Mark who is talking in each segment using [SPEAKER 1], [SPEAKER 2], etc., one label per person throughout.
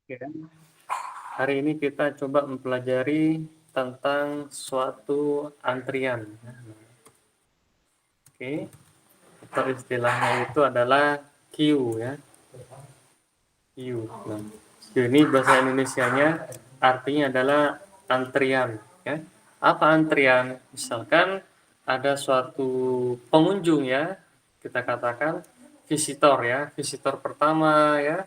[SPEAKER 1] Oke, hari ini kita coba mempelajari tentang suatu antrian. Oke, atau istilahnya itu adalah queue ya, queue. Nah, queue ini bahasa Indonesianya artinya adalah antrian ya. Apa antrian? Misalkan ada suatu pengunjung ya, kita katakan visitor ya, visitor pertama ya,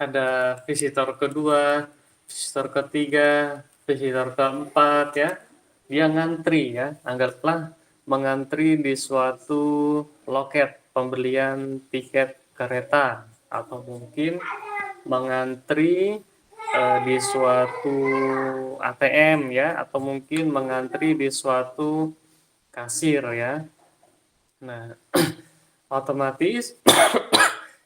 [SPEAKER 1] ada visitor kedua, visitor ketiga, visitor keempat ya. Dia ngantri ya, anggaplah mengantri di suatu loket pembelian tiket kereta atau mungkin mengantri di suatu ATM ya, atau mungkin mengantri di suatu kasir ya. Nah, otomatis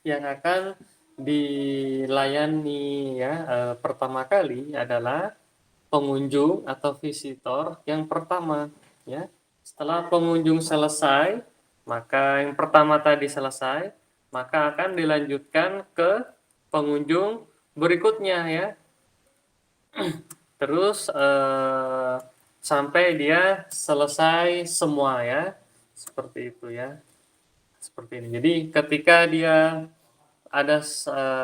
[SPEAKER 1] yang akan dilayani ya pertama kali adalah pengunjung atau visitor yang pertama ya. Setelah pengunjung selesai, maka yang pertama tadi selesai, maka akan dilanjutkan ke pengunjung berikutnya ya. Terus sampai dia selesai semua ya. Seperti itu ya. Seperti ini. Jadi ketika dia ada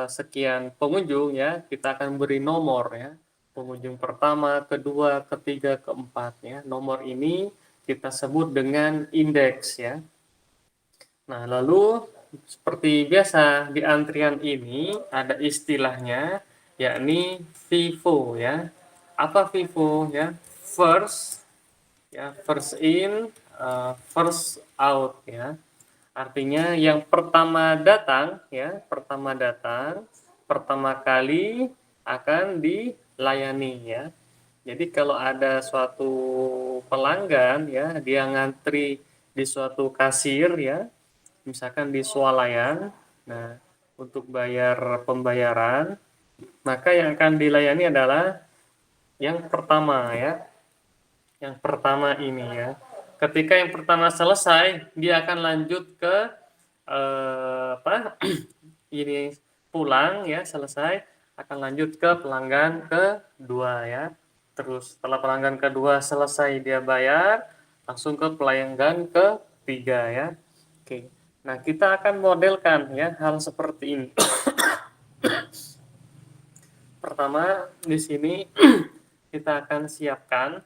[SPEAKER 1] sekian pengunjung ya, kita akan beri nomor ya. Pengunjung pertama, kedua, ketiga, keempat ya. Nomor ini kita sebut dengan indeks ya. Nah, lalu seperti biasa di antrian ini ada istilahnya yakni FIFO ya. Apa FIFO ya? First ya, first in, first out ya. Artinya yang pertama datang ya, pertama kali akan dilayani ya. Jadi kalau ada suatu pelanggan ya, dia ngantri di suatu kasir ya, misalkan di swalayan. Nah, untuk bayar pembayaran, maka yang akan dilayani adalah yang pertama ya. Yang pertama ini ya. Ketika yang pertama selesai, dia akan lanjut ke apa? Ini pulang ya, selesai akan lanjut ke pelanggan kedua ya. Terus setelah pelanggan kedua selesai dia bayar, langsung ke pelanggan ketiga ya. Oke. Nah, kita akan modelkan ya hal seperti ini. Pertama, di sini kita akan siapkan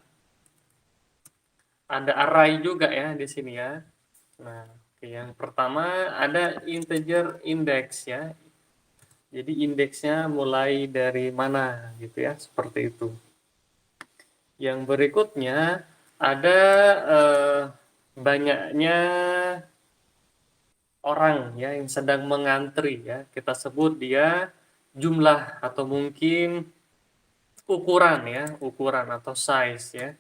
[SPEAKER 1] ada array juga ya di sini ya. Nah, oke, yang pertama ada integer index ya. Jadi indeksnya mulai dari mana gitu ya, seperti itu. Yang berikutnya ada banyaknya orang ya yang sedang mengantri ya. Kita sebut dia jumlah atau mungkin ukuran ya, ukuran atau size ya.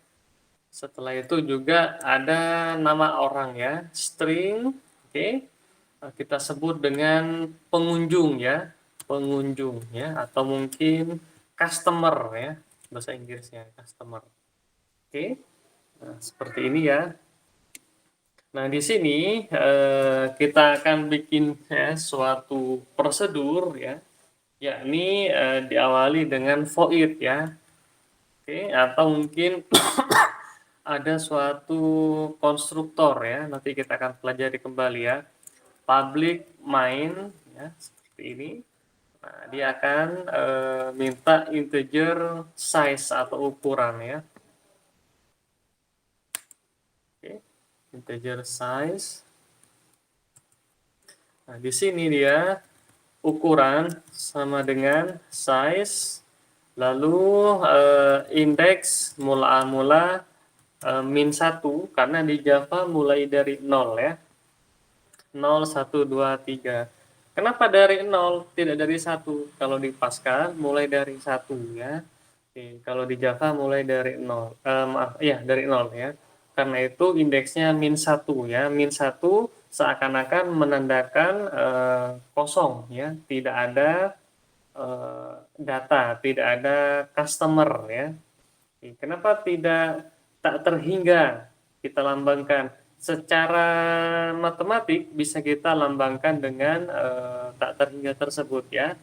[SPEAKER 1] Setelah itu juga ada nama orang ya, string, oke. Kita sebut dengan pengunjung ya, pengunjung ya, atau mungkin customer ya, bahasa Inggrisnya customer. Oke, nah, seperti ini ya. Nah di sini kita akan bikin ya, suatu prosedur ya, yakni diawali dengan void ya, oke, atau mungkin ada suatu konstruktor ya, nanti kita akan pelajari kembali ya. Public main ya, seperti ini. Nah, dia akan minta integer size atau ukuran ya. Oke, integer size. Nah, di sini dia ukuran sama dengan size, lalu indeks mula-mula min 1 karena di Java mulai dari 0 ya. 0, 1, 2, 3. Kenapa dari 0, tidak dari 1? Kalau di Pascal mulai dari 1 ya. Oke, kalau di Java mulai dari 0. Maaf, ya dari 0 ya. Karena itu indeksnya min 1 ya. Min 1 seakan-akan menandakan kosong ya. Tidak ada data, tidak ada customer ya. Oke, kenapa tak terhingga kita lambangkan? Secara matematik bisa kita lambangkan dengan tak terhingga tersebut ya.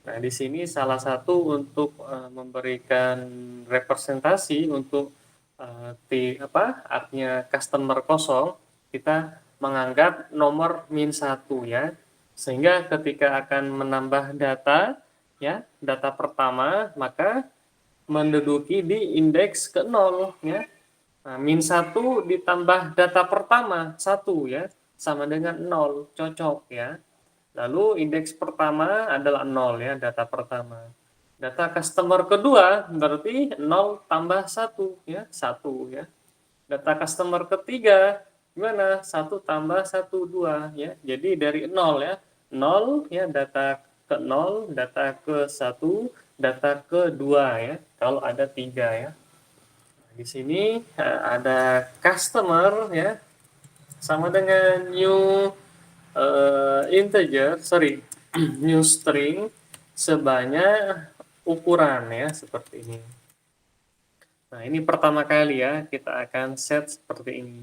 [SPEAKER 1] Nah, di sini salah satu untuk memberikan representasi untuk artinya customer kosong, kita menganggap nomor -1 ya. Sehingga ketika akan menambah data ya, data pertama, maka menduduki di indeks ke 0 ya. Nah, -1 ditambah data pertama 1 ya, sama dengan 0, cocok ya. Lalu indeks pertama adalah 0 ya, data pertama. Data customer kedua berarti 0 tambah 1 ya, 1 ya. Data customer ketiga gimana? 1 tambah 1, 2 ya. Jadi dari 0 ya. 0 ya, data ke 0, data ke 1, data ke 2 ya. Kalau ada 3 ya. Nah, di sini ada customer ya, sama dengan new integer, sorry, new string sebanyak ukuran ya, seperti ini. Nah, ini pertama kali ya, kita akan set seperti ini.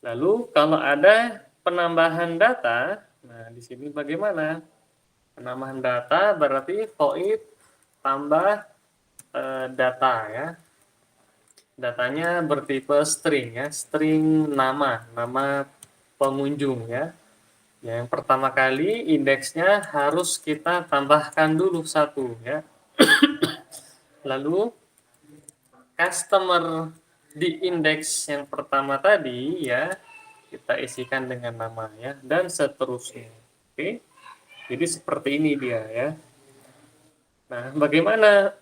[SPEAKER 1] Lalu kalau ada penambahan data, nah di sini bagaimana? Penambahan data berarti void tambah data ya. Datanya bertipe string ya, string nama pengunjung ya. Yang pertama kali indeksnya harus kita tambahkan dulu 1 ya. Lalu customer di indeks yang pertama tadi ya, kita isikan dengan nama ya, dan seterusnya. Oke. Jadi seperti ini dia ya. Nah, bagaimana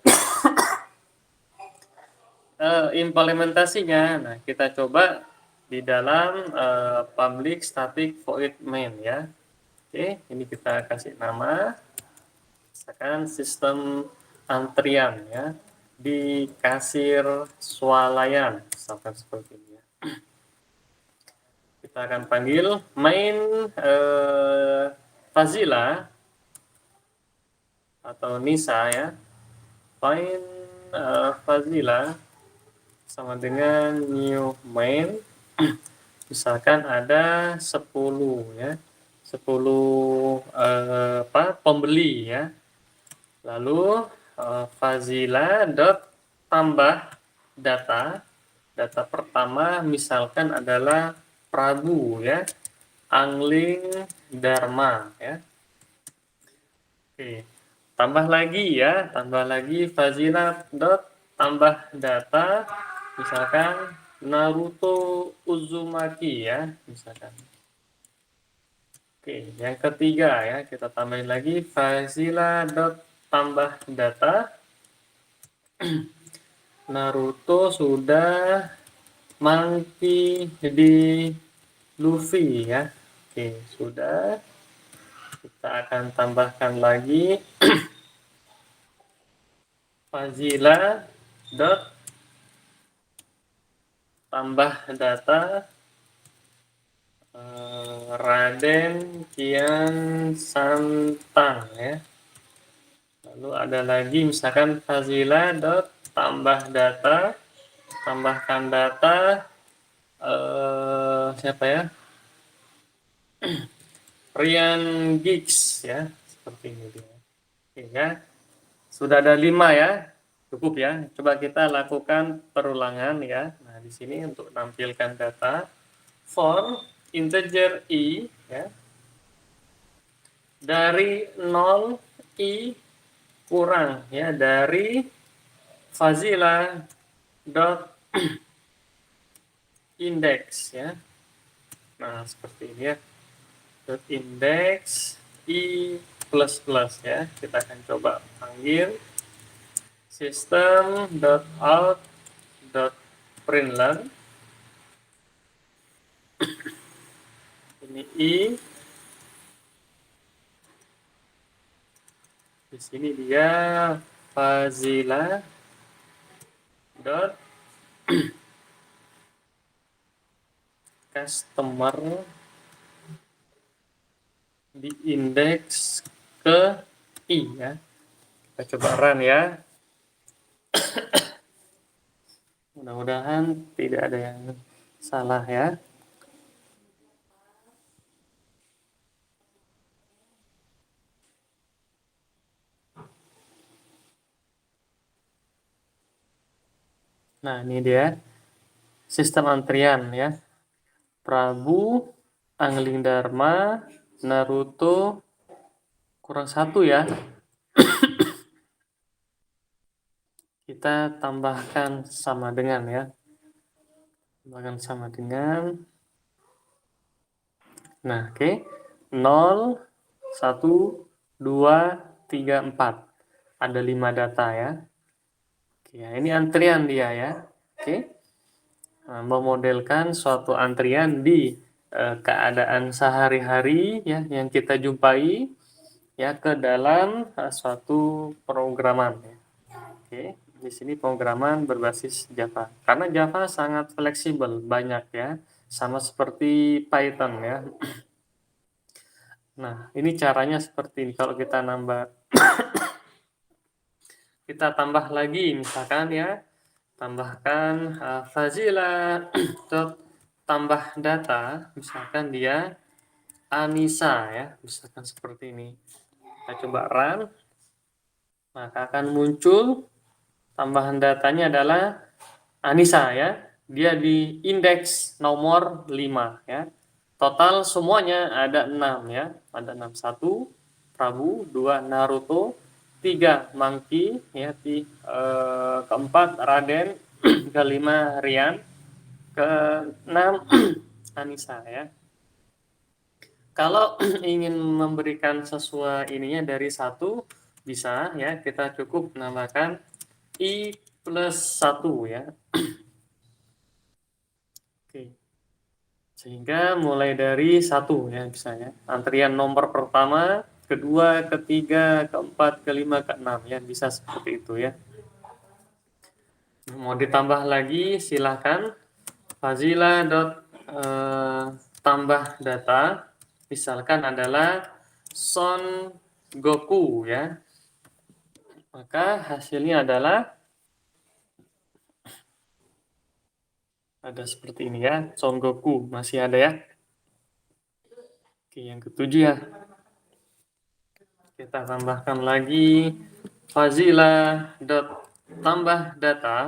[SPEAKER 1] implementasinya? Nah, kita coba di dalam public static void main ya. Oke, ini kita kasih nama, misalkan sistem antrian ya, di kasir swalayan, misalkan seperti ini ya. Kita akan panggil main Fazila atau Nisa ya, main Fazila sama dengan new main, misalkan ada 10 ya, 10 pembeli ya. Lalu Fazila dot tambah data. Data pertama misalkan adalah Prabu ya, Angling Dharma ya. Oke. Tambah lagi ya, tambah lagi Fazila dot tambah data, misalkan Naruto Uzumaki ya, misalkan. Oke, yang ketiga ya, kita tambahin lagi Fazila dot tambah data. Naruto sudah mangki di Luffy ya. Oke, sudah. Kita akan tambahkan lagi Fazila dot tambah data Raden Kian Santang ya. Lalu ada lagi misalkan Fazila dot tambah data, tambahkan data siapa ya, Rian Gigs ya, seperti ini dia. Oke ya, sudah ada 5 ya, cukup ya. Coba kita lakukan perulangan ya. Nah, di sini untuk menampilkan data for integer i ya, dari 0 i kurang ya, dari Fazila dot index ya. Nah, seperti ini ya, dot index i plus plus ya. Kita akan coba panggil system dot out dot println. Ini i, di sini dia Fazila dot customer di indeks ke i ya. Kita coba run ya. Mudah-mudahan tidak ada yang salah ya. Nah, ini dia sistem antrian ya. Prabu, Anglingdarma, Naruto, kurang satu ya. Kita tambahkan sama dengan ya. Tambahkan sama dengan. Nah, oke. 0, 1, 2, 3, 4. Ada 5 data ya. Oke, ini antrian dia ya. Oke. Nah, memodelkan suatu antrian di keadaan sehari-hari ya yang kita jumpai ya ke dalam suatu programan ya. Oke, di sini pemrograman berbasis Java. Karena Java sangat fleksibel, banyak ya, sama seperti Python ya. Nah, ini caranya seperti ini. Kalau kita tambah lagi, misalkan ya, tambahkan Fazila dot tambah data, misalkan dia Anissa ya, misalkan seperti ini. Kita coba run, maka akan muncul tambahan datanya adalah Anissa ya. Dia di indeks nomor 5 ya. Total semuanya ada 6 ya. Ada 6. 1 Prabu, 2 Naruto, 3 Monkey ya, keempat Raden, kelima Rian, keenam Anissa ya. Kalau ingin memberikan sesuai ininya dari 1 bisa ya, kita cukup menambahkan I plus 1 ya. Oke. Sehingga mulai dari 1 ya misalnya. Antrian nomor pertama, kedua, ketiga, keempat, kelima, keenam ya, bisa seperti itu ya. Mau ditambah lagi silahkan. Fazila tambah data misalkan adalah Son Goku ya. Maka hasilnya adalah ada seperti ini ya, Son Goku masih ada ya. Oke, yang ketujuh ya. Kita tambahkan lagi Fazila tambah data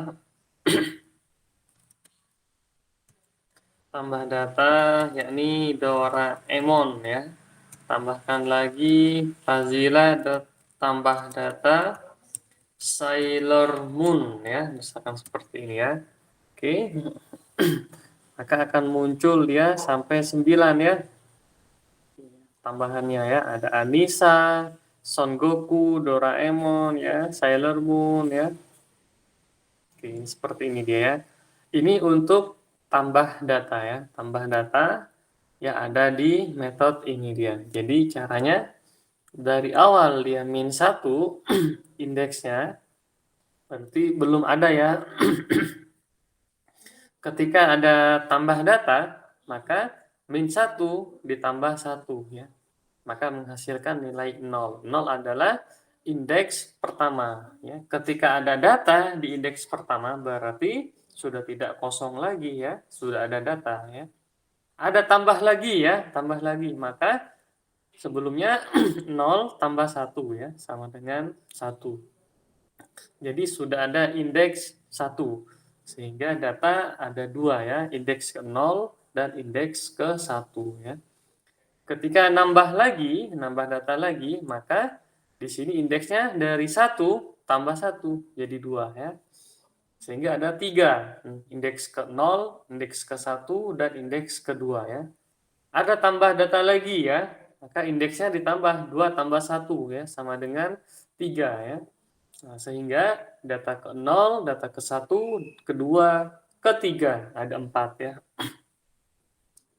[SPEAKER 1] yakni Doraemon ya. Tambahkan lagi Fazila tambah data Sailor Moon ya, misalkan seperti ini ya. Oke. Maka akan muncul dia sampai 9 ya. Tambahannya ya, ada Anissa, Son Goku, Doraemon ya, Sailor Moon ya. Oke, seperti ini dia ya. Ini untuk tambah data ya, tambah data yang ada di metode ini dia. Jadi caranya dari awal dia -1 indeksnya, berarti belum ada ya. Ketika ada tambah data, maka -1 ditambah 1 ya. Maka menghasilkan nilai 0. 0 adalah indeks pertama ya. Ketika ada data di indeks pertama berarti sudah tidak kosong lagi ya, sudah ada data ya. Ada tambah lagi ya, tambah lagi. Maka sebelumnya 0 tambah 1 ya, sama dengan 1. Jadi sudah ada indeks 1. Sehingga data ada 2 ya, indeks ke 0 dan indeks ke 1 ya. Ketika nambah data lagi, maka di sini indeksnya dari 1 tambah 1 jadi 2 ya. Sehingga ada 3, indeks ke 0, indeks ke 1 dan indeks kedua ya. Ada tambah data lagi ya, maka indeksnya ditambah 2 tambah 1 ya, sama dengan 3 ya. Nah, sehingga data ke 0, data ke 1, kedua, ketiga, ada 4 ya.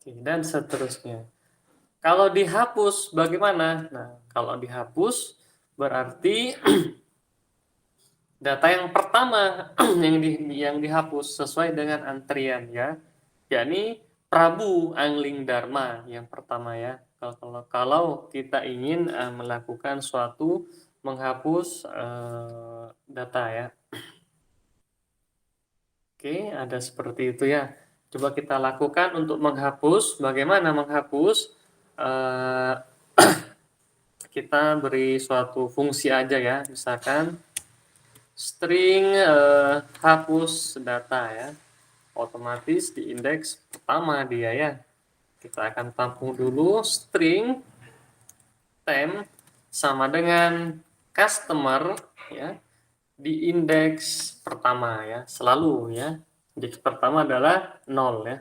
[SPEAKER 1] Dan seterusnya. Kalau dihapus bagaimana? Nah, kalau dihapus berarti data yang pertama yang dihapus sesuai dengan antrian ya, yakni Prabu Anglingdarma yang pertama ya. Kalau kita ingin melakukan suatu menghapus data ya. Oke, ada seperti itu ya. Coba kita lakukan untuk menghapus. Bagaimana menghapus? Kita beri suatu fungsi aja ya, misalkan string hapus data ya, otomatis di indeks pertama dia ya. Kita akan tampung dulu string temp sama dengan customer ya di indeks pertama ya, selalu ya. Indeks pertama adalah 0 ya.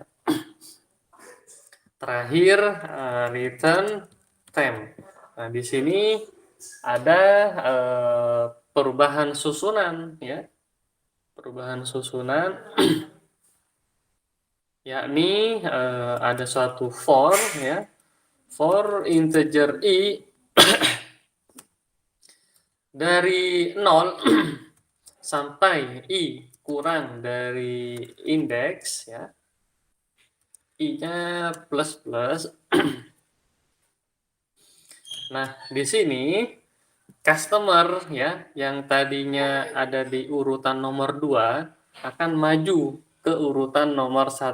[SPEAKER 1] Terakhir return temp. Nah, di sini ada perubahan susunan ya. Perubahan susunan yakni ada suatu for ya. For integer i dari 0 sampai i kurang dari indeks ya. I-nya plus plus. Nah, di sini customer ya yang tadinya ada di urutan nomor 2 akan maju ke urutan nomor 1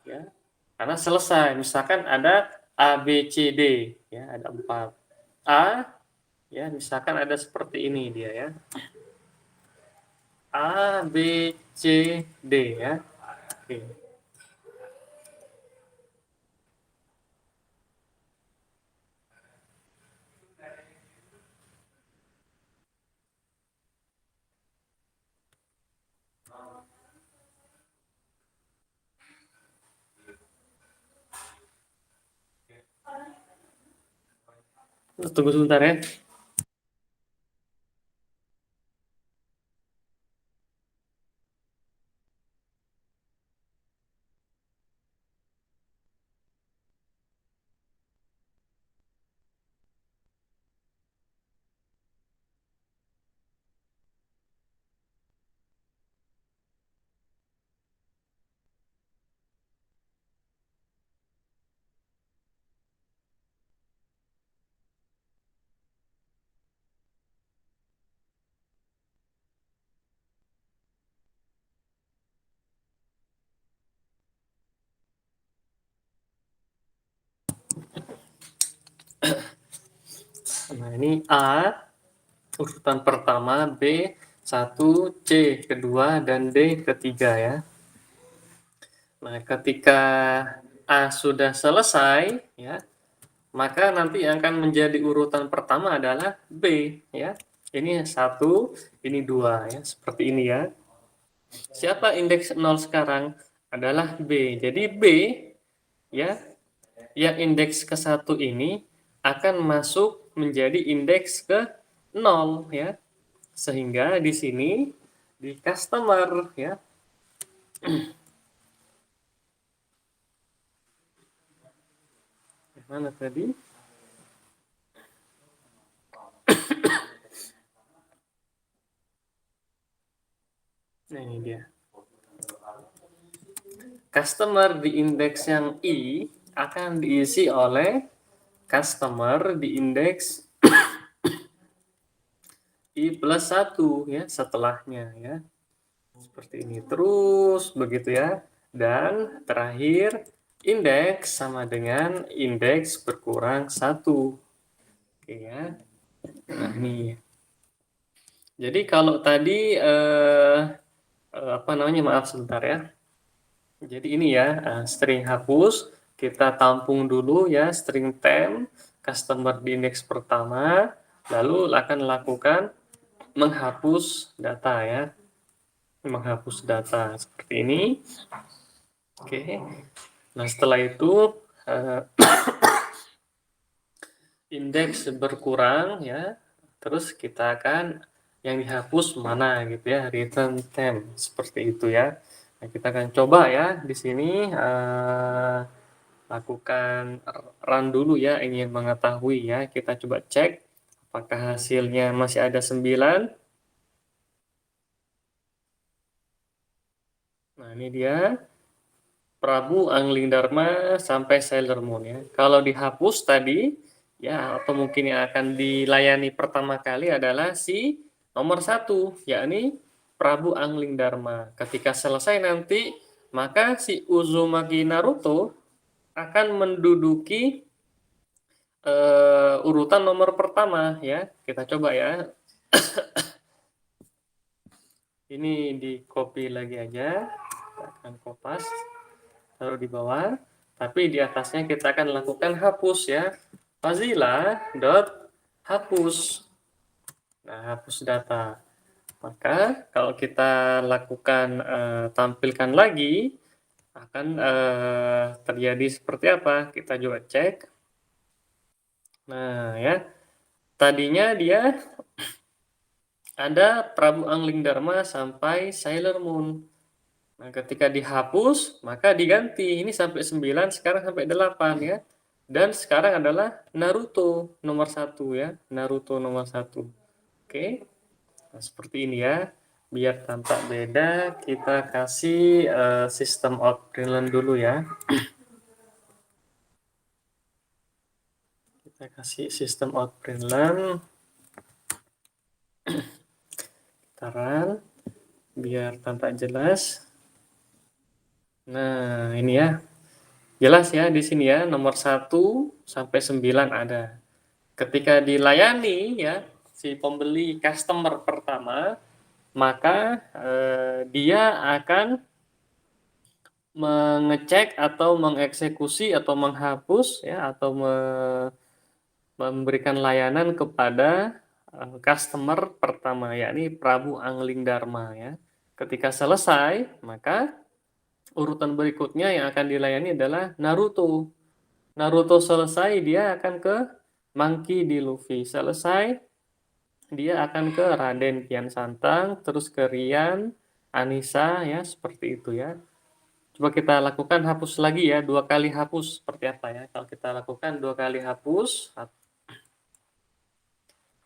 [SPEAKER 1] ya. Karena selesai. Misalkan ada A B C D ya, ada 4. A ya, misalkan ada seperti ini dia ya. A B C D ya. Oke. Tunggu sebentar ya. Nah, ini A urutan pertama, B 1, C kedua, dan D ketiga ya. Nah, ketika A sudah selesai ya, maka nanti yang akan menjadi urutan pertama adalah B ya. Ini 1, ini 2 ya, seperti ini ya. Siapa indeks 0 sekarang? Adalah B. Jadi B ya, yang indeks ke 1 ini akan masuk menjadi indeks ke 0 ya. Sehingga di sini di customer ya. Mana tadi? Nah, ini dia. Customer di indeks yang I akan diisi oleh customer di indeks I plus 1 ya setelahnya ya. Seperti ini terus begitu ya. Dan terakhir indeks sama dengan indeks berkurang 1. Oke ya. Nah, ini. Jadi kalau tadi apa namanya, maaf sebentar ya. Jadi ini ya, string hapus, kita tampung dulu ya string temp customer di indeks pertama, lalu akan lakukan menghapus data ya. Menghapus data seperti ini. Oke. Nah, setelah itu indeks berkurang ya. Terus kita akan yang dihapus mana gitu ya, return temp seperti itu ya. Nah, kita akan coba ya di sini lakukan run dulu ya, ingin mengetahui ya. Kita coba cek apakah hasilnya masih ada 9. Nah, ini dia Prabu Angling Dharma sampai Sailor Moon ya. Kalau dihapus tadi ya, atau mungkin yang akan dilayani pertama kali adalah si nomor 1, yakni Prabu Angling Dharma. Ketika selesai nanti, maka si Uzumaki Naruto akan menduduki urutan nomor pertama ya. Kita coba ya. Ini di copy lagi aja. Kita akan kopas, taruh di bawah. Tapi di atasnya kita akan lakukan hapus ya. Fazila dot hapus. Nah, hapus data. Maka kalau kita lakukan tampilkan lagi, akan terjadi seperti apa? Kita coba cek. Nah ya, tadinya dia ada Prabu Angling Dharma sampai Sailor Moon. Nah, ketika dihapus, maka diganti. Ini sampai 9, sekarang sampai 8 ya. Dan sekarang adalah Naruto nomor 1 ya. Naruto nomor 1. Oke. Nah, seperti ini ya. Biar tampak beda, kita kasih sistem out println dulu ya. Kita kasih sistem out println. Taran biar tampak jelas. Nah, ini ya. Jelas ya di sini ya, nomor 1 sampai 9 ada. Ketika dilayani ya, si pembeli customer pertama, maka dia akan mengecek atau mengeksekusi atau menghapus ya, atau memberikan layanan kepada customer pertama, yakni Prabu Angling Dharma ya. Ketika selesai, maka urutan berikutnya yang akan dilayani adalah Naruto. Naruto selesai, dia akan ke Monkey D. Luffy. Selesai, dia akan ke Raden Kian Santang, terus ke Rian, Anissa, ya seperti itu ya. Coba kita lakukan hapus lagi ya, 2 kali hapus seperti apa ya. Kalau kita lakukan 2 kali hapus,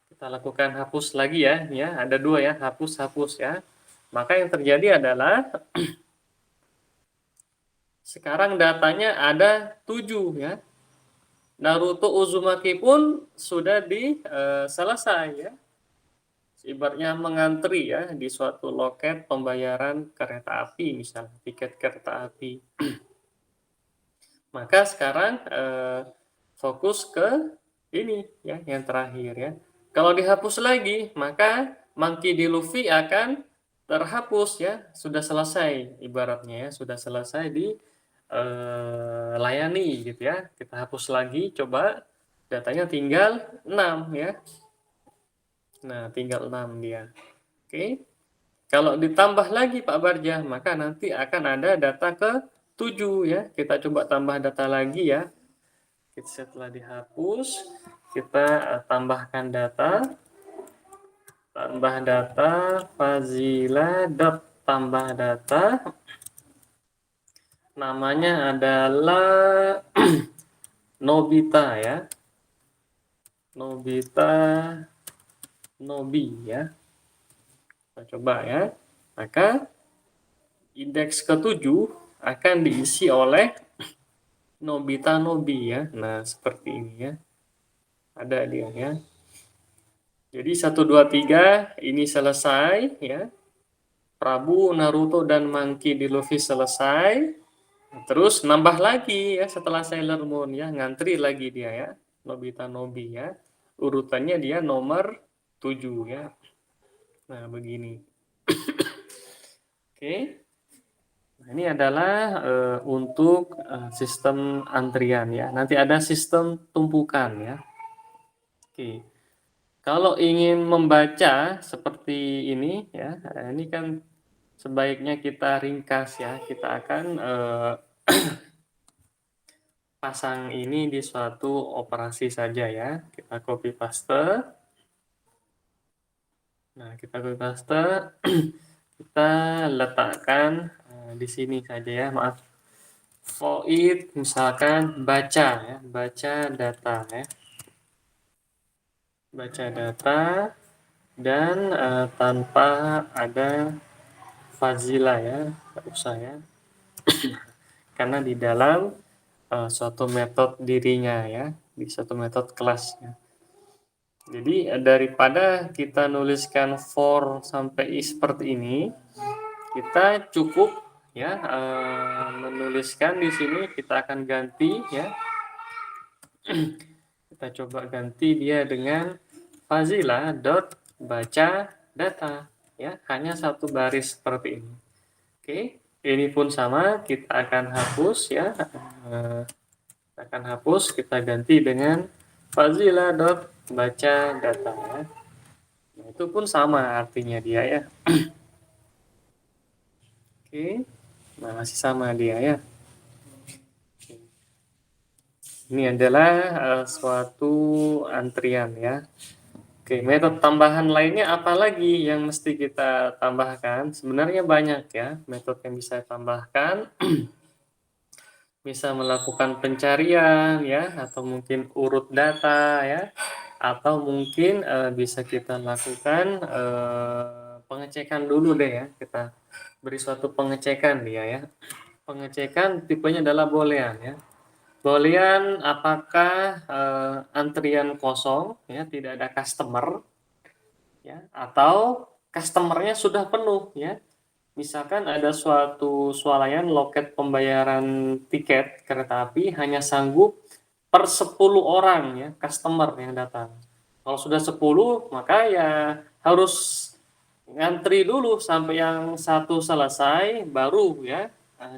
[SPEAKER 1] kita lakukan hapus lagi ya, ada 2 ya, hapus ya. Maka yang terjadi adalah sekarang datanya ada 7 ya. Naruto Uzumaki pun sudah selesai ya. Ibaratnya mengantri ya di suatu loket pembayaran kereta api, misalnya tiket kereta api. Maka sekarang fokus ke ini ya, yang terakhir ya. Kalau dihapus lagi, maka Monkey D. Luffy akan terhapus ya, sudah selesai ibaratnya ya, sudah selesai di layani gitu ya. Kita hapus lagi, coba datanya tinggal 6 ya. Nah, tinggal 6 dia. Oke. Kalau ditambah lagi Pak Barjah, maka nanti akan ada data ke 7 ya. Kita coba tambah data lagi ya. Setelah dihapus, kita tambahkan data. Tambah data Fazila dot tambah data. Namanya adalah Nobita ya. Nobita Nobi ya. Kita coba ya. Maka indeks ke-7 akan diisi oleh Nobita Nobi ya. Nah, seperti ini ya. Ada dia ya. Jadi 1 2 3 ini selesai ya. Prabu, Naruto dan Monkey D. Luffy selesai. Terus nambah lagi ya setelah Sailor Moon ya, ngantri lagi dia ya. Nobita Nobi ya. Urutannya dia nomor 7 ya. Nah, begini. Oke. Nah, ini adalah untuk sistem antrian ya. Nanti ada sistem tumpukan ya. Oke. Kalau ingin membaca seperti ini ya, ini kan sebaiknya kita ringkas ya. Kita akan pasang ini di suatu operasi saja ya. Kita copy paste. Nah, kita copy paste. Kita letakkan di sini saja ya, maaf. Void misalkan baca ya, baca data ya. Baca data dan tanpa ada Fazila ya, nggak usah ya. Karena di dalam suatu metode dirinya ya, di suatu metode kelasnya. Jadi daripada kita nuliskan for sampai i seperti ini, kita cukup ya menuliskan di sini. Kita akan ganti ya. Kita coba ganti dia dengan Fazila dot baca data. ya, hanya satu baris seperti ini. Oke, ini pun sama, kita akan hapus ya, kita ganti dengan fazila.baca data ya. Nah, itu pun sama artinya dia ya. Oke, nah masih sama dia ya. Ini adalah suatu antrian ya. Oke, metode tambahan lainnya apa lagi yang mesti kita tambahkan? Sebenarnya banyak ya metode yang bisa tambahkan. Bisa melakukan pencarian ya, atau mungkin urut data ya, atau mungkin bisa kita lakukan pengecekan dulu deh ya. Kita beri suatu pengecekan dia ya. Pengecekan tipenya adalah boolean ya. Boolean apakah antrian kosong ya, tidak ada customer ya, atau customernya sudah penuh ya. Misalkan ada suatu swalayan loket pembayaran tiket kereta api hanya sanggup per 10 orang ya customer yang datang. Kalau sudah 10 maka ya harus ngantri dulu sampai yang satu selesai baru ya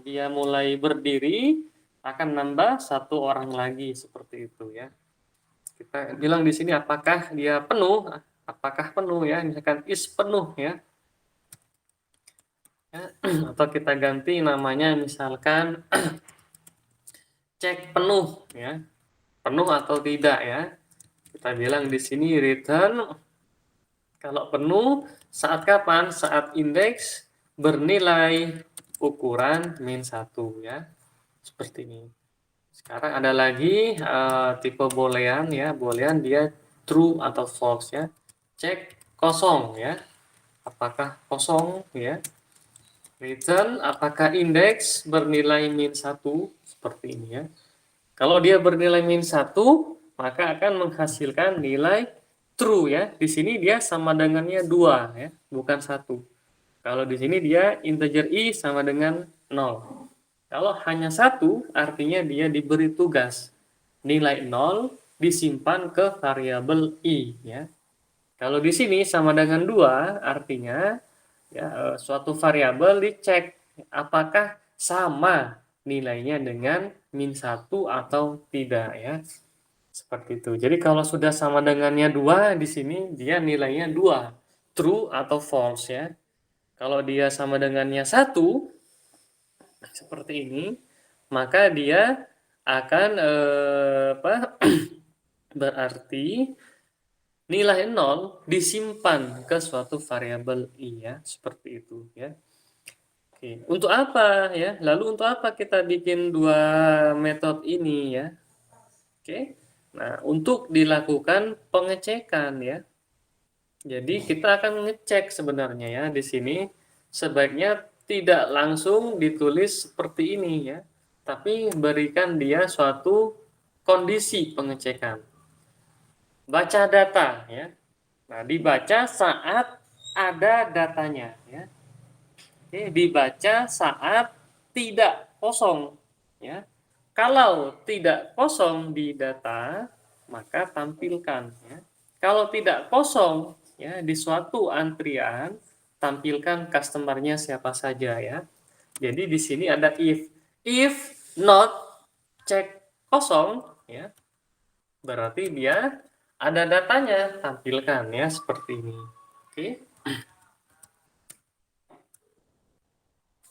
[SPEAKER 1] dia mulai berdiri akan nambah satu orang lagi seperti itu ya. Kita bilang di sini apakah dia penuh, apakah penuh ya, misalkan is penuh ya. Ya, atau kita ganti namanya misalkan cek penuh ya, penuh atau tidak ya. Kita bilang di sini return kalau penuh saat kapan? Saat indeks bernilai ukuran -1 ya. Seperti ini. Sekarang ada lagi tipe boolean ya. Boolean dia true atau false ya. Cek kosong ya. Apakah kosong ya? Return apakah indeks bernilai -1 seperti ini ya. Kalau dia bernilai -1 maka akan menghasilkan nilai true ya. Di sini dia sama dengannya 2 ya, bukan 1. Kalau di sini dia integer i sama dengan 0. Kalau hanya 1 artinya dia diberi tugas nilai 0 disimpan ke variabel i ya. Kalau di sini sama dengan 2 artinya ya, suatu variabel dicek apakah sama nilainya dengan -1 atau tidak ya. Seperti itu. Jadi kalau sudah sama dengannya 2 di sini dia nilainya 2, true atau false ya. Kalau dia sama dengannya 1 seperti ini, maka dia akan berarti nilai 0 disimpan ke suatu variabel i ya, seperti itu ya. Oke, untuk apa ya? Lalu untuk apa kita bikin dua metode ini ya? Oke. Nah, untuk dilakukan pengecekan ya. Jadi kita akan ngecek sebenarnya ya di sini sebaiknya tidak langsung ditulis seperti ini ya, tapi berikan dia suatu kondisi pengecekan. Baca data ya. Nah, dibaca saat ada datanya ya. Oke, dibaca saat tidak kosong ya. Kalau tidak kosong di data, maka tampilkan ya. Kalau tidak kosong ya di suatu antrian, tampilkan customer-nya siapa saja ya. Jadi di sini ada if. If not cek kosong ya, berarti dia ada datanya, tampilkan ya seperti ini. Oke.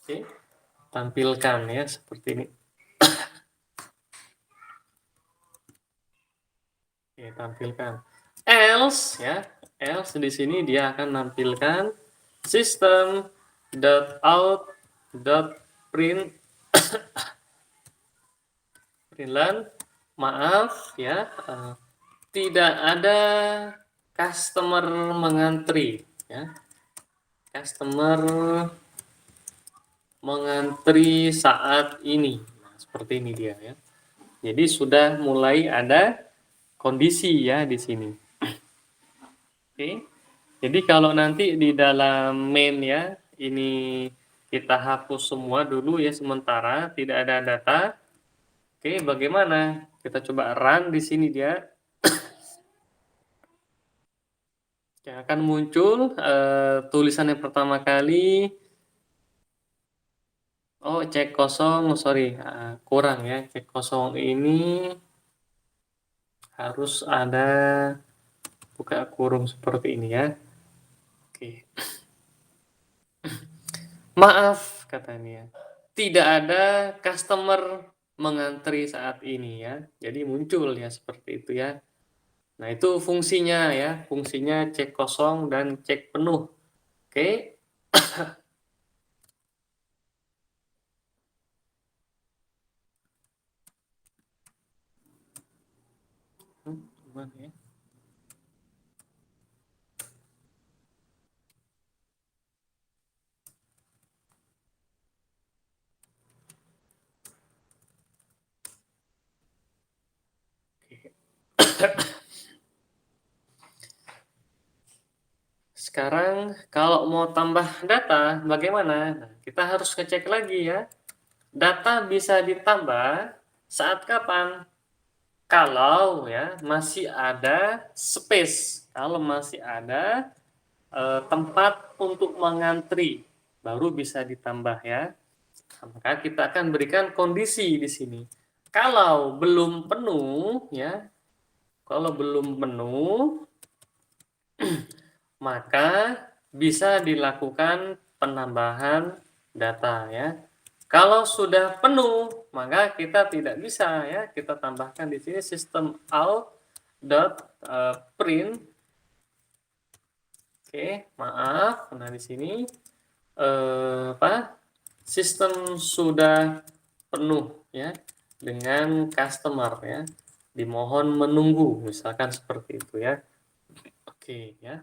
[SPEAKER 1] Oke. Tampilkan ya seperti ini. Oke, tampilkan. Else ya, else di sini dia akan nampilkan system out print println maaf ya, tidak ada customer mengantri ya. Customer mengantri saat ini. Nah, seperti ini dia ya. Jadi sudah mulai ada kondisi ya di sini. Oke. Jadi kalau nanti di dalam main ya, ini kita hapus semua dulu ya sementara, tidak ada data. Oke, bagaimana? Kita coba run di sini dia. Ya, akan muncul tulisan yang pertama kali, oh cek kosong, sorry, kurang ya, cek kosong ini harus ada buka kurung seperti ini ya. Oke. Maaf katanya, tidak ada customer mengantri saat ini ya. Jadi muncul ya seperti itu ya. Nah, itu fungsinya ya, fungsinya cek kosong dan cek penuh. Oke. Gimana ya? Oke. Sekarang kalau mau tambah data bagaimana? Nah, kita harus ngecek lagi ya. Data bisa ditambah saat kapan? Kalau ya masih ada space, kalau masih ada tempat untuk mengantri, baru bisa ditambah ya. Maka kita akan berikan kondisi di sini. Kalau belum penuh ya, kalau belum penuh maka bisa dilakukan penambahan data ya. Kalau sudah penuh, maka kita tidak bisa ya. Kita tambahkan di sini sistem out dot print. Oke, maaf. Nah, di sini apa? Sistem sudah penuh ya dengan customer ya. Dimohon menunggu, misalkan seperti itu ya. Oke ya.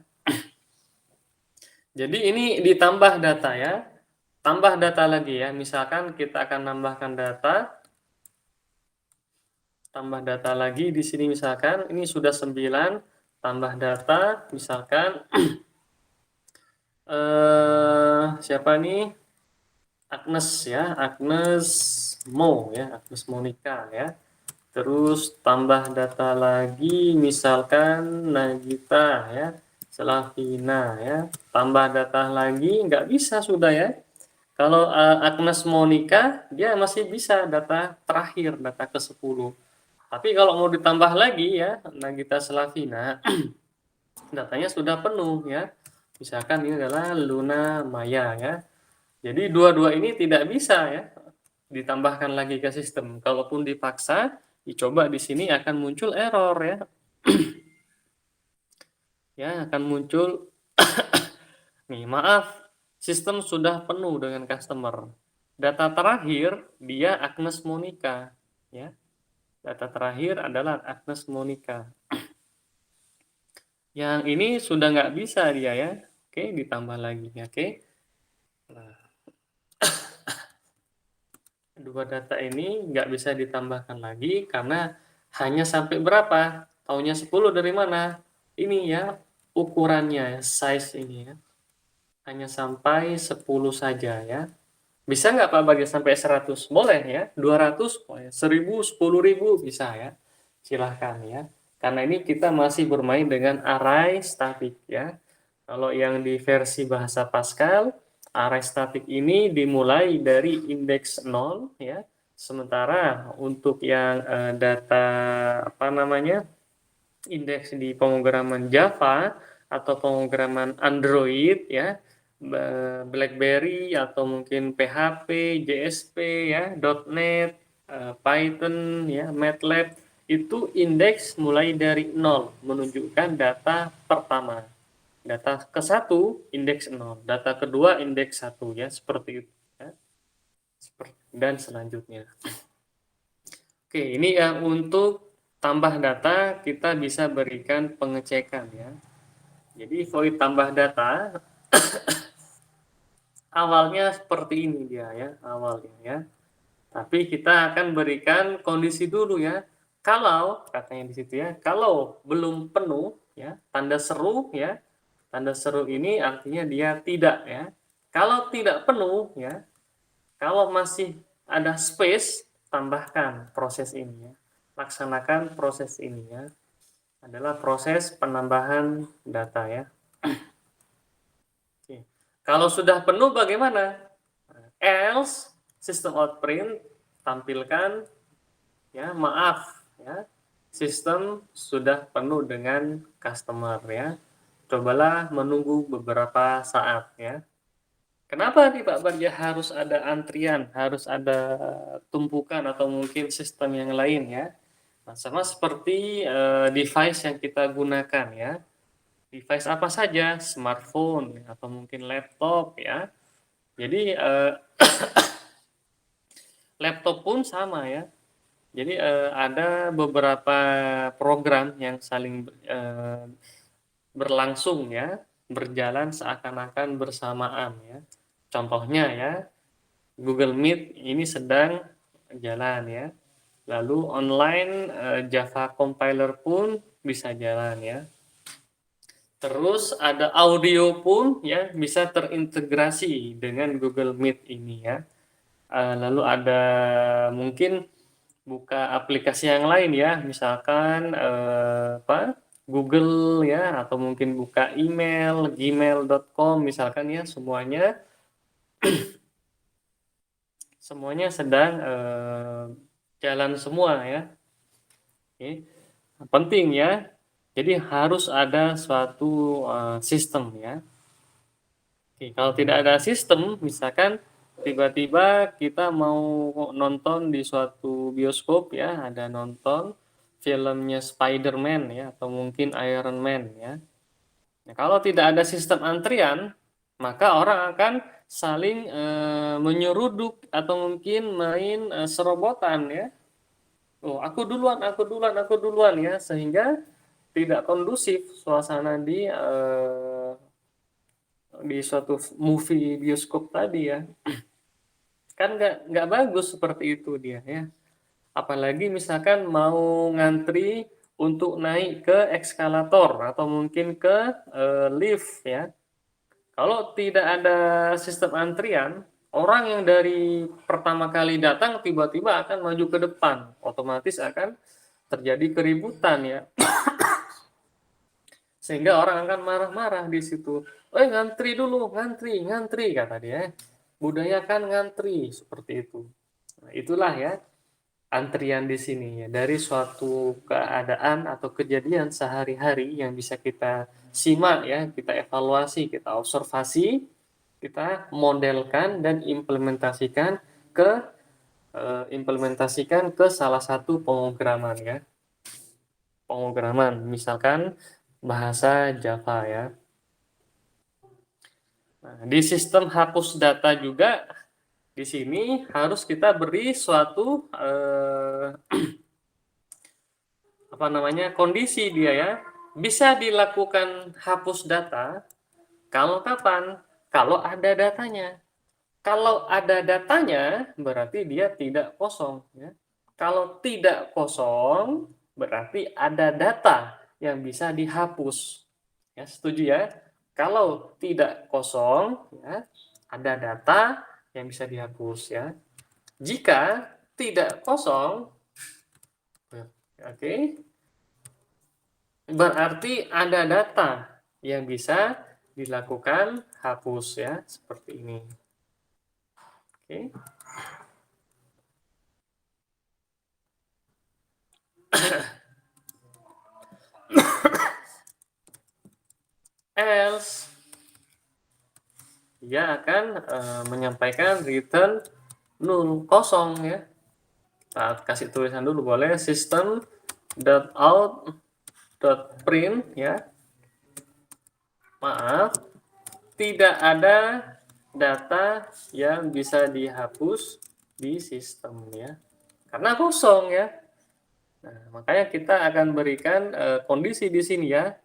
[SPEAKER 1] Jadi ini ditambah data ya. Tambah data lagi ya. Misalkan kita akan nambahkan data. Tambah data lagi di sini misalkan ini sudah 9, tambah data misalkan siapa nih? Agnes ya, Agnes Agnes Monica ya. Terus tambah data lagi misalkan Nagita ya, Slavina ya. Tambah data lagi nggak bisa sudah ya. Kalau Agnes Monica dia masih bisa data terakhir, data ke-10. Tapi kalau mau ditambah lagi ya, Nagita Slavina datanya sudah penuh ya. Misalkan ini adalah Luna Maya ya. Jadi dua-dua ini tidak bisa ya ditambahkan lagi ke sistem. Kalaupun dipaksa, dicoba di sini akan muncul error ya. Ya, akan muncul nih, maaf, sistem sudah penuh dengan customer. Data terakhir dia Agnes Monica ya. Data terakhir adalah Agnes Monica. Yang ini sudah nggak bisa dia ya. Oke, ditambah lagi ya. Oke. Nah, dua data ini nggak bisa ditambahkan lagi karena hanya sampai berapa? Taunya 10 dari mana? Ini ya, ukurannya, size ini ya. Hanya sampai 10 saja ya. Bisa nggak Pak bagi sampai 100? Boleh ya. 200 boleh. 1000, 10.000 bisa ya. Silahkan ya. Karena ini kita masih bermain dengan array statik ya. Kalau yang di versi bahasa Pascal, array statik ini dimulai dari indeks 0 ya. Sementara untuk yang data apa namanya? Indeks di pemrograman Java atau pemrograman Android ya, BlackBerry atau mungkin PHP, JSP ya, .NET, Python ya, MATLAB itu indeks mulai dari 0 menunjukkan data pertama. Data ke-1 indeks 0, data kedua indeks 1 ya, seperti itu ya. Dan selanjutnya. Oke, ini yang untuk tambah data kita bisa berikan pengecekan ya. Jadi void tambah data awalnya seperti ini dia ya, awalnya ya. Tapi kita akan berikan kondisi dulu ya. Kalau katanya di situ ya, kalau belum penuh ya, tanda seru ya. Tanda seru ini artinya dia tidak ya. Kalau tidak penuh ya, kalau masih ada space, tambahkan proses ini ya. Laksanakan proses ini ya. Adalah proses penambahan data ya. Oke. Kalau sudah penuh bagaimana? Else system out print tampilkan ya, maaf ya, sistem sudah penuh dengan customer ya. Cobalah menunggu beberapa saat ya. Kenapa nih Pak Bagja harus ada antrian, harus ada tumpukan atau mungkin sistem yang lain ya? Nah, sama seperti device yang kita gunakan ya. Device apa saja, smartphone atau mungkin laptop ya. Jadi laptop pun sama ya. Jadi ada beberapa program yang saling berlangsung ya, berjalan seakan-akan bersamaan ya. Contohnya ya, Google Meet ini sedang jalan ya. Lalu online Java compiler pun bisa jalan ya. Terus ada audio pun ya bisa terintegrasi dengan Google Meet ini ya. Lalu ada mungkin buka aplikasi yang lain ya, misalkan apa, Google ya, atau mungkin buka email, gmail.com misalkan ya, semuanya sedang jalan semua ya. Oke. Penting ya. Jadi harus ada suatu sistem ya. Oke, kalau tidak ada sistem, misalkan tiba-tiba kita mau nonton di suatu bioskop ya, ada nonton filmnya Spider-Man ya, atau mungkin Iron Man ya. Nah, kalau tidak ada sistem antrian, maka orang akan saling menyeruduk atau mungkin main serobotan ya. Oh, aku duluan, aku duluan, aku duluan ya, sehingga tidak kondusif suasana di suatu movie bioskop tadi ya. Kan nggak bagus seperti itu dia ya. Apalagi misalkan mau ngantri untuk naik ke eskalator atau mungkin ke lift ya. Kalau tidak ada sistem antrian, orang yang dari pertama kali datang tiba-tiba akan maju ke depan, otomatis akan terjadi keributan ya. Sehingga orang akan marah-marah di situ. Ngantri dulu, ngantri, ngantri kata dia. Budayakan ngantri seperti itu. Nah, itulah ya antrian di sini ya, dari suatu keadaan atau kejadian sehari-hari yang bisa kita simak ya, kita evaluasi, kita observasi, kita modelkan dan implementasikan ke salah satu pemrograman ya. Pemrograman misalkan bahasa Java ya. Nah, di sistem hapus data juga di sini harus kita beri suatu apa namanya, kondisi dia ya. Bisa dilakukan hapus data kalau kapan? Kalau ada datanya. Kalau ada datanya berarti dia tidak kosong ya. Kalau tidak kosong berarti ada data yang bisa dihapus. Ya, setuju ya? Kalau tidak kosong ya, ada data yang bisa dihapus ya. Jika tidak kosong, oke, berarti ada data yang bisa dilakukan hapus ya, seperti ini. Oke. Else dia akan menyampaikan return null, kosong ya. Nah, kasih tulisan dulu boleh, system.out.print ya. Maaf, tidak ada data yang bisa dihapus di sistem ya. Karena kosong ya. Nah, makanya kita akan berikan kondisi di sini ya.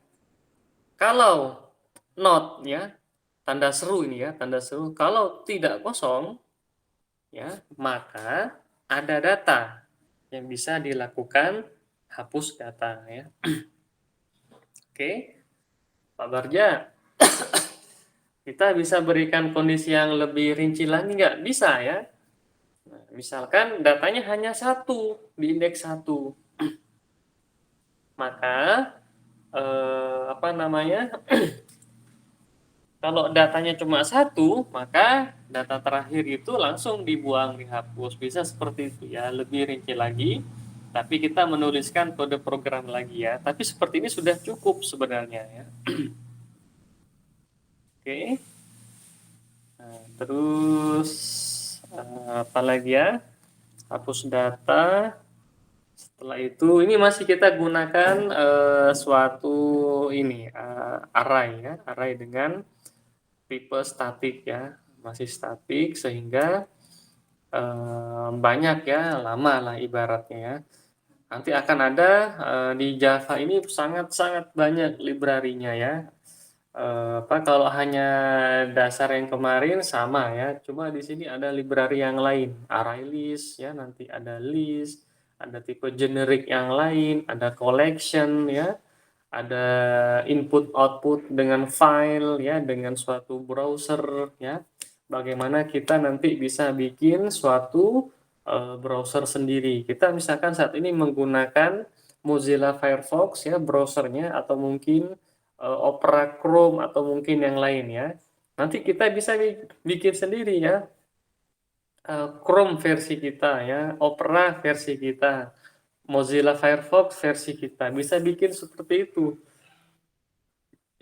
[SPEAKER 1] Kalau not ya, tanda seru ini ya, tanda seru. Kalau tidak kosong ya, maka ada data yang bisa dilakukan hapus data ya. Oke, Pak Barja, kita bisa berikan kondisi yang lebih rinci lagi nggak? Bisa ya. Nah, misalkan datanya hanya satu di indeks 1, maka apa namanya, Kalau datanya cuma satu, maka data terakhir itu langsung dibuang, dihapus. Bisa seperti itu ya, lebih rinci lagi. Tapi kita menuliskan kode program lagi ya. Tapi seperti ini sudah cukup sebenarnya ya. Oke. Nah, terus apa lagi ya? Hapus data. Setelah itu, ini masih kita gunakan suatu ini array ya, array dengan tipe statik ya, masih statik sehingga banyak ya, lama lah ibaratnya ya. Nanti akan ada di Java ini sangat-sangat banyak library-nya ya. Apa kalau hanya dasar yang kemarin sama ya, cuma di sini ada library yang lain, array list ya, nanti ada list, ada tipe generic yang lain, ada collection ya, ada input output dengan file ya, dengan suatu browser ya. Bagaimana kita nanti bisa bikin suatu browser sendiri. Kita misalkan saat ini menggunakan Mozilla Firefox ya browsernya, atau mungkin Opera Chrome, atau mungkin yang lain ya. Nanti kita bisa bikin sendiri ya. Chrome versi kita ya, Opera versi kita, Mozilla Firefox versi kita. Bisa bikin seperti itu.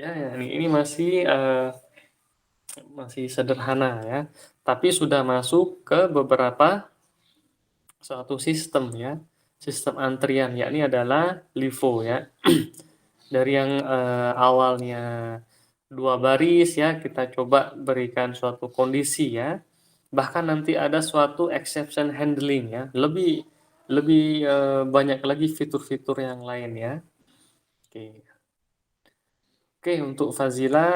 [SPEAKER 1] Ya, ya ini masih sederhana ya, tapi sudah masuk ke beberapa suatu sistem ya, sistem antrian, yakni adalah LIFO ya. Dari yang awalnya dua baris ya, kita coba berikan suatu kondisi ya, bahkan nanti ada suatu exception handling ya, lebih lebih banyak lagi fitur-fitur yang lain ya. Oke. Oke, untuk Fazila,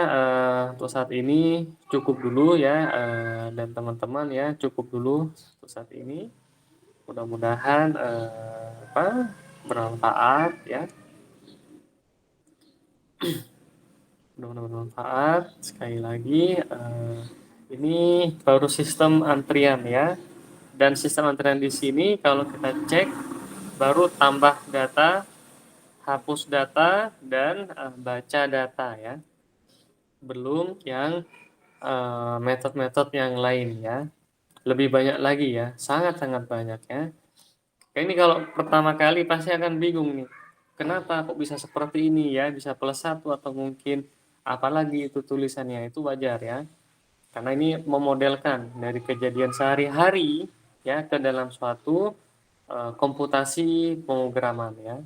[SPEAKER 1] untuk saat ini cukup dulu ya, dan teman-teman ya, cukup dulu untuk saat ini. Mudah-mudahan bermanfaat ya. Mudah-mudahan bermanfaat. Sekali lagi, ini baru sistem antrian ya. Dan sistem antrian di sini kalau kita cek baru tambah data, hapus data, dan baca data ya. Belum yang metode-metode yang lain ya. Lebih banyak lagi ya, sangat-sangat banyak ya. Ini kalau pertama kali pasti akan bingung nih. Kenapa kok bisa seperti ini ya, bisa plus satu atau mungkin apalagi itu tulisannya, itu wajar ya. Karena ini memodelkan dari kejadian sehari-hari ya ke dalam suatu komputasi pemrograman ya.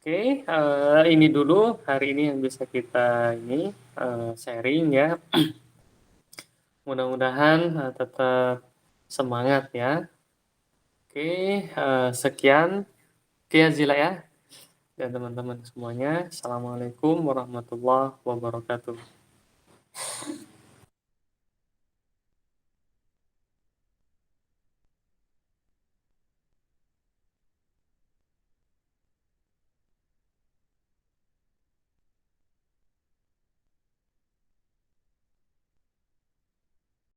[SPEAKER 1] Oke, ini dulu hari ini yang bisa kita ini sharing ya. Mudah-mudahan tetap semangat ya. Oke, sekian. Oke ya Zila ya. Dan teman-teman semuanya, Assalamualaikum warahmatullahi wabarakatuh.